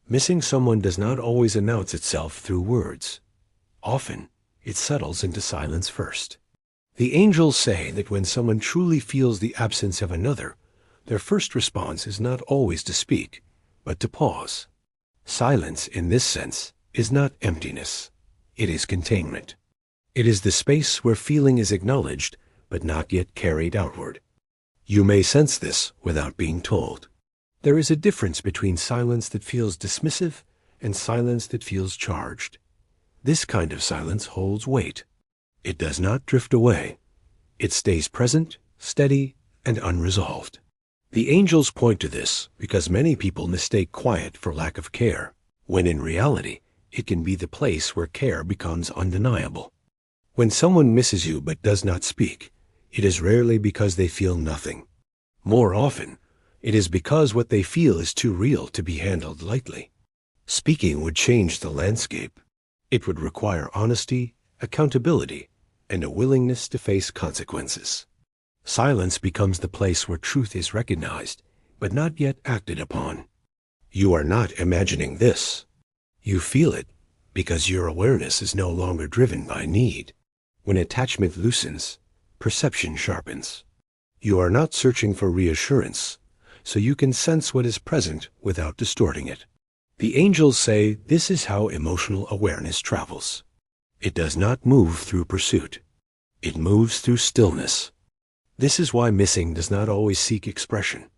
Missing someone does not always announce itself through words. Often, it settles into silence first. The angels say that when someone truly feels the absence of another, their first response is not always to speak, but to pause. Silence, in this sense, is not emptiness. It is containment. It is the space where feeling is acknowledged, but not yet carried outward. You may sense this without being told. There is a difference between silence that feels dismissive and silence that feels charged. This kind of silence holds weight. It does not drift away. It stays present, steady, and unresolved. The angels point to this because many people mistake quiet for lack of care, when in reality, it can be the place where care becomes undeniable. When someone misses you but does not speak, it is rarely because they feel nothing. More often, it is because what they feel is too real to be handled lightly. Speaking would change the landscape. It would require honesty, accountability, and a willingness to face consequences. Silence becomes the place where truth is recognized, but not yet acted upon. You are not imagining this. You feel it because your awareness is no longer driven by need. When attachment loosens, perception sharpens. You are not searching for reassurance, so you can sense what is present without distorting it. The angels say this is how emotional awareness travels. It does not move through pursuit. It moves through stillness. This is why missing does not always seek expression.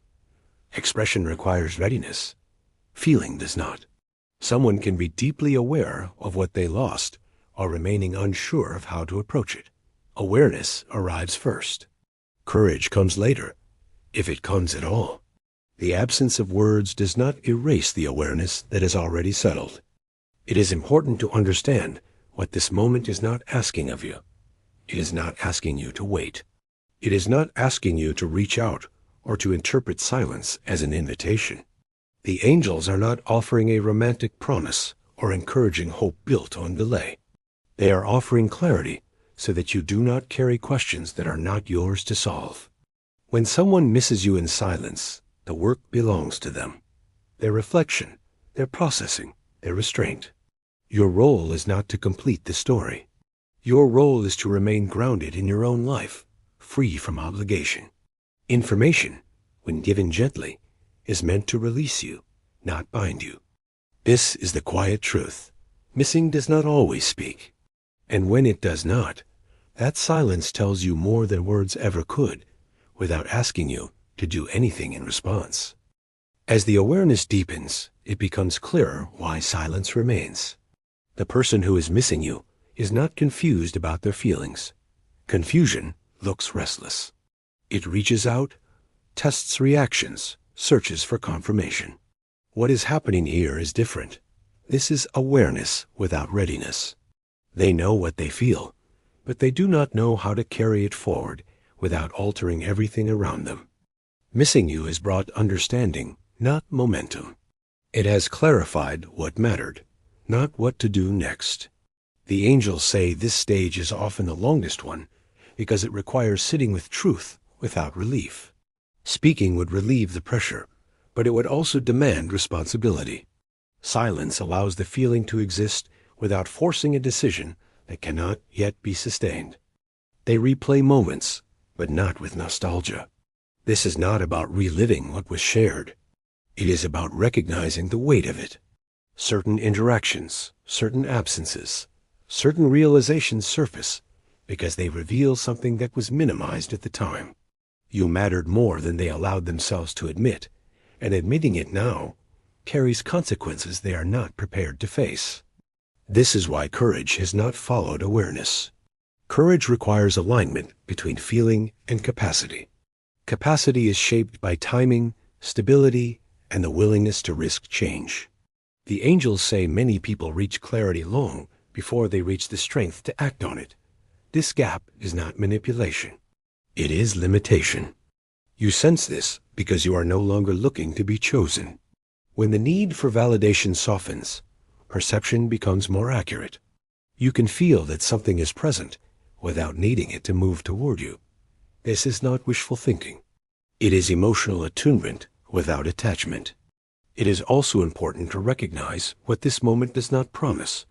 Expression requires readiness. Feeling does not. Someone can be deeply aware of what they lost while remaining unsure of how to approach it. Awareness arrives first. Courage comes later, if it comes at all. The absence of words does not erase the awareness that is already settled. It is important to understand what this moment is not asking of you. It is not asking you to wait. It is not asking you to reach out or to interpret silence as an invitation. The angels are not offering a romantic promise or encouraging hope built on delay. They are offering clarity so that you do not carry questions that are not yours to solve. When someone misses you in silence, the work belongs to them. Their reflection, their processing, their restraint. Your role is not to complete the story. Your role is to remain grounded in your own life, free from obligation. Information, when given gently, is meant to release you, not bind you. This is the quiet truth. Missing does not always speak. And when it does not, that silence tells you more than words ever could, without asking you to do anything in response. As the awareness deepens, it becomes clearer why silence remains. The person who is missing you is not confused about their feelings. Confusion looks restless. It reaches out, tests reactions, searches for confirmation. What is happening here is different. This is awareness without readiness. They know what they feel, but they do not know how to carry it forward without altering everything around them. Missing you has brought understanding, not momentum. It has clarified what mattered, not what to do next. The angels say this stage is often the longest one because it requires sitting with truth without relief. Speaking would relieve the pressure, but it would also demand responsibility. Silence allows the feeling to exist without forcing a decision that cannot yet be sustained. They replay moments, but not with nostalgia. This is not about reliving what was shared. It is about recognizing the weight of it. Certain interactions, certain absences, certain realizations surface because they reveal something that was minimized at the time. You mattered more than they allowed themselves to admit, and admitting it now carries consequences they are not prepared to face. This is why courage has not followed awareness. Courage requires alignment between feeling and capacity. Capacity is shaped by timing, stability, and the willingness to risk change. The angels say many people reach clarity long before they reach the strength to act on it. This gap is not manipulation. It is limitation. You sense this because you are no longer looking to be chosen. When the need for validation softens, perception becomes more accurate. You can feel that something is present without needing it to move toward you. This is not wishful thinking. It is emotional attunement without attachment. It is also important to recognize what this moment does not promise.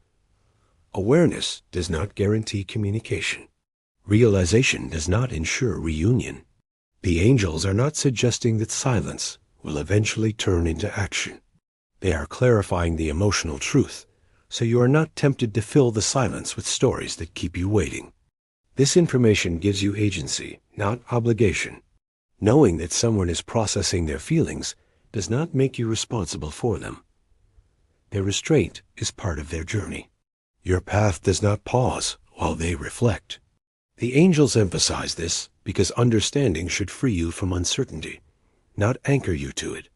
Awareness does not guarantee communication. Realization does not ensure reunion. The angels are not suggesting that silence will eventually turn into action. They are clarifying the emotional truth, so you are not tempted to fill the silence with stories that keep you waiting. This information gives you agency, not obligation. Knowing that someone is processing their feelings does not make you responsible for them. Their restraint is part of their journey. Your path does not pause while they reflect. The angels emphasize this because understanding should free you from uncertainty, not anchor you to it.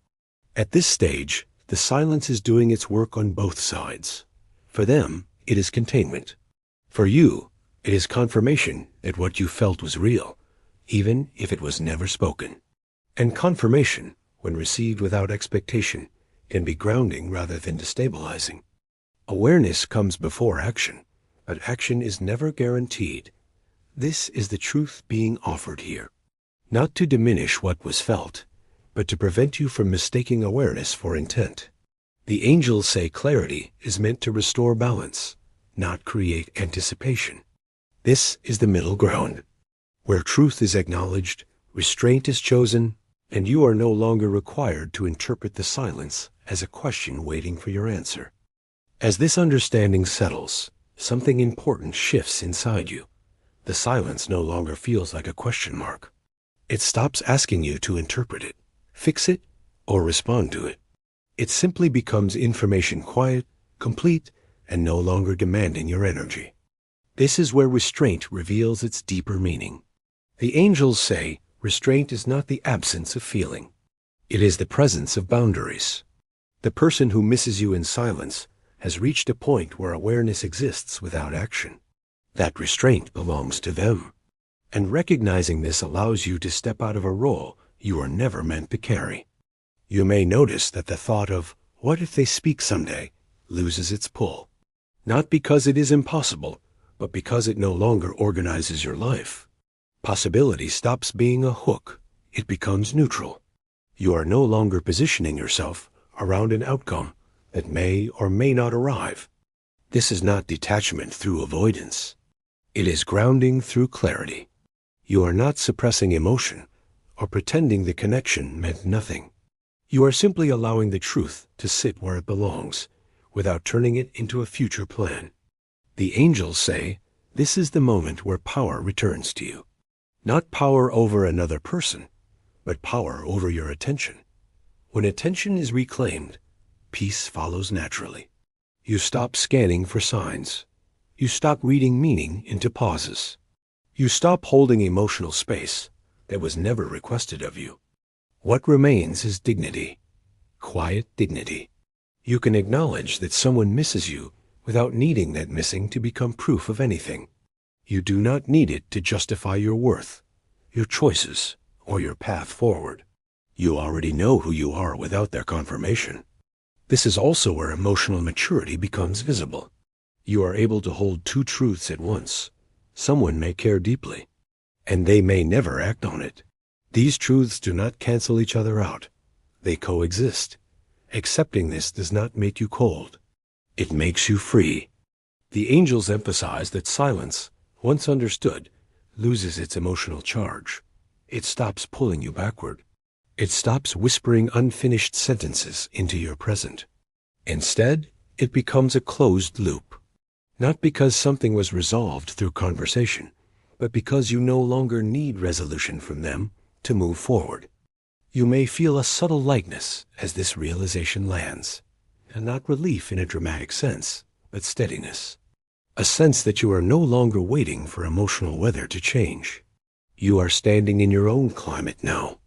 At this stage, the silence is doing its work on both sides. For them, it is containment. For you, it is confirmation that what you felt was real, even if it was never spoken. And confirmation, when received without expectation, can be grounding rather than destabilizing. Awareness comes before action, but action is never guaranteed. This is the truth being offered here. Not to diminish what was felt, but to prevent you from mistaking awareness for intent. The angels say clarity is meant to restore balance, not create anticipation. This is the middle ground, where truth is acknowledged, restraint is chosen, and you are no longer required to interpret the silence as a question waiting for your answer. As this understanding settles, something important shifts inside you. The silence no longer feels like a question mark. It stops asking you to interpret it, fix it, or respond to it. It simply becomes information quiet, complete, and no longer demanding your energy. This is where restraint reveals its deeper meaning. The angels say restraint is not the absence of feeling. It is the presence of boundaries. The person who misses you in silence has reached a point where awareness exists without action. That restraint belongs to them. And recognizing this allows you to step out of a role you were never meant to carry. You may notice that the thought of, what if they speak someday, loses its pull. Not because it is impossible, but because it no longer organizes your life. Possibility stops being a hook. It becomes neutral. You are no longer positioning yourself around an outcome that may or may not arrive. This is not detachment through avoidance. It is grounding through clarity. You are not suppressing emotion or pretending the connection meant nothing. You are simply allowing the truth to sit where it belongs, without turning it into a future plan. The angels say, this is the moment where power returns to you. Not power over another person, but power over your attention. When attention is reclaimed, peace follows naturally. You stop scanning for signs. You stop reading meaning into pauses. You stop holding emotional space that was never requested of you. What remains is dignity, quiet dignity. You can acknowledge that someone misses you without needing that missing to become proof of anything. You do not need it to justify your worth, your choices, or your path forward. You already know who you are without their confirmation. This is also where emotional maturity becomes visible. You are able to hold two truths at once. Someone may care deeply, and they may never act on it. These truths do not cancel each other out. They coexist. Accepting this does not make you cold. It makes you free. The angels emphasize that silence, once understood, loses its emotional charge. It stops pulling you backward. It stops whispering unfinished sentences into your present. Instead, it becomes a closed loop. Not because something was resolved through conversation, but because you no longer need resolution from them to move forward. You may feel a subtle lightness as this realization lands, and not relief in a dramatic sense, but steadiness. A sense that you are no longer waiting for emotional weather to change. You are standing in your own climate now.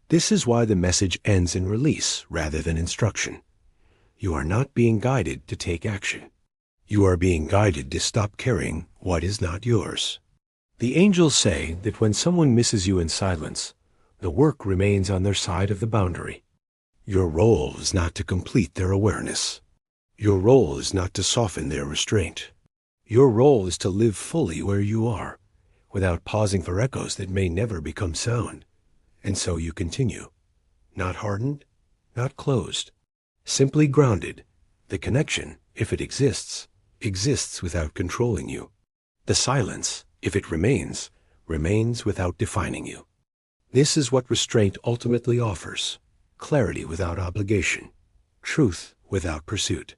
This is why the message ends in release rather than instruction. You are not being guided to take action. You are being guided to stop carrying what is not yours. The angels say that when someone misses you in silence, the work remains on their side of the boundary. Your role is not to complete their awareness. Your role is not to soften their restraint. Your role is to live fully where you are, without pausing for echoes that may never become sound. And so you continue, not hardened, not closed, Simply grounded, the connection, if it exists, exists without controlling you. The silence, if it remains, remains without defining you. This is what restraint ultimately offers: clarity without obligation, truth without pursuit,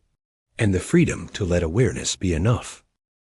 and the freedom to let awareness be enough.